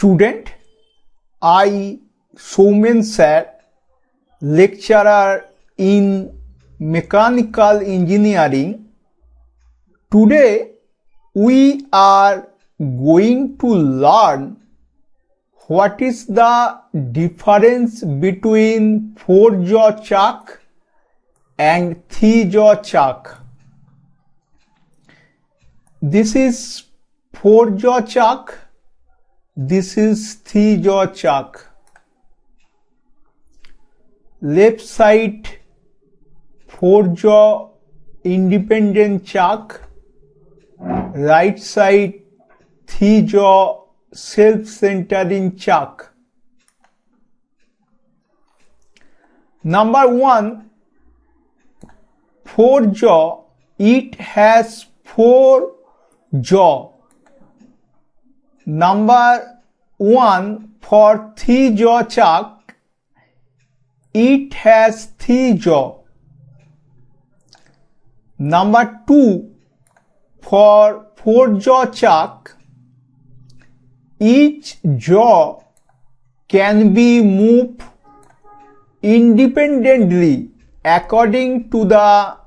Student, I, Soumen sir, lecturer in Mechanical Engineering. Today we are going to learn what is the difference between 4-jaw chuck and 3-jaw chuck. This is 4-jaw chuck. This is 3-jaw chuck. Left side 4-jaw independent chuck, right side 3-jaw self-centering chuck. Number 1, 4-jaw, it has 4 jaw. Number 1, for 3-jaw chuck, it has 3 jaw. Number 2, for 4-jaw chuck, each jaw can be moved independently according to the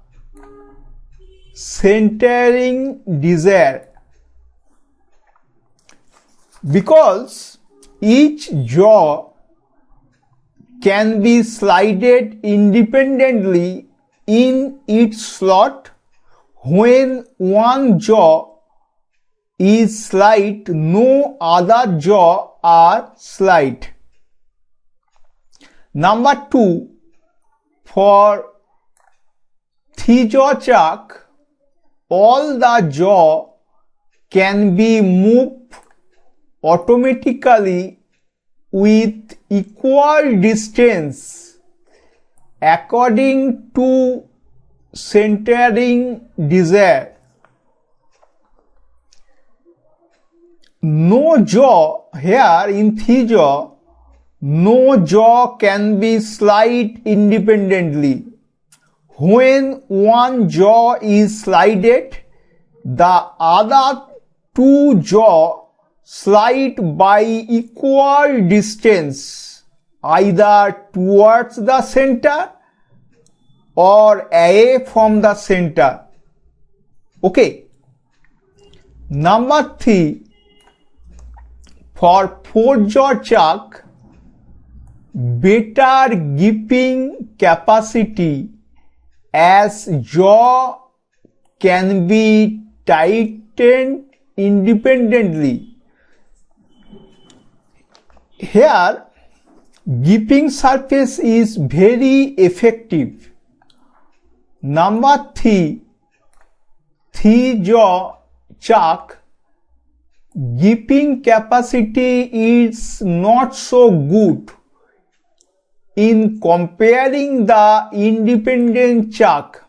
centering desire. Because each jaw can be slided independently in its slot, when one jaw is slide, no other jaw are slide. Number 2, for 3-jaw chuck, all the jaw can be moved automatically with equal distance according to centering desire. No jaw here in 3-jaw, no jaw can be slide independently. When one jaw is slided, the other 2 jaw slide by equal distance, either towards the center or away from the center. Okay. Number 3, for 4-jaw chuck, better gripping capacity, as jaw can be tightened independently. Here, gripping surface is very effective. Number 3, 3-jaw chuck, gripping capacity is not so good in comparing the independent chuck.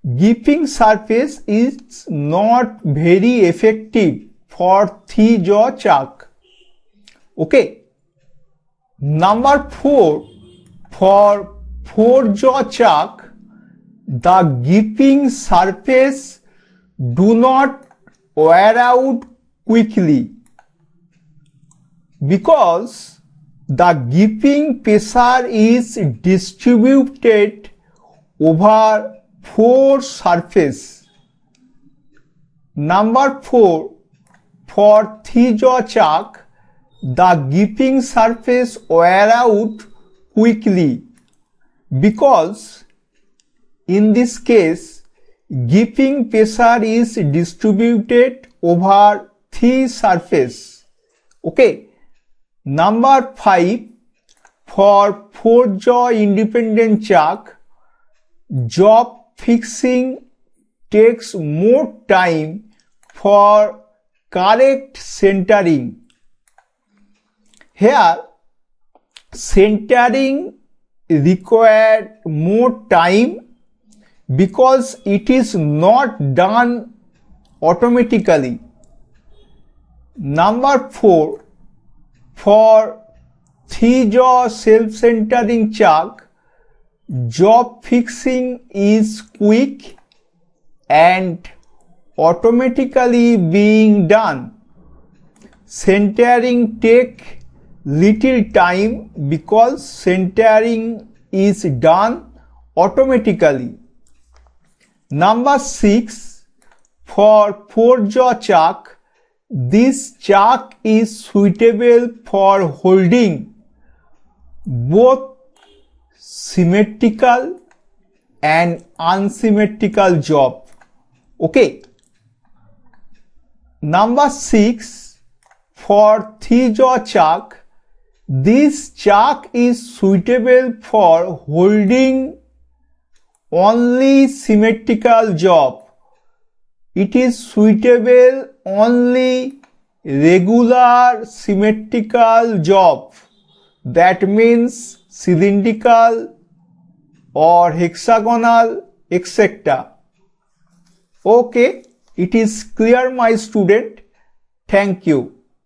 Gripping surface is not very effective for 3-jaw chuck. Okay. Number 4, for 4-jaw chuck, the gripping surface do not wear out quickly, because the gripping pressure is distributed over 4 surfaces. Number 4, for 3-jaw chuck, the gripping surface wear out quickly, because in this case gripping pressure is distributed over 3 surfaces. Okay. Number 5, for 4-jaw independent chuck, jaw fixing takes more time for correct centering. Here, centering required more time because it is not done automatically. Number 4, for 3-jaw self-centering chuck, jaw fixing is quick and automatically being done. centering take little time because centering is done automatically. Number 6, for 4-jaw chuck, this chuck is suitable for holding both symmetrical and unsymmetrical job. Okay. Number 6, for 3-jaw chuck, this chuck is suitable for holding only symmetrical job. It is suitable only regular symmetrical job. That means cylindrical or hexagonal, etc. Okay, it is clear, my student. Thank you.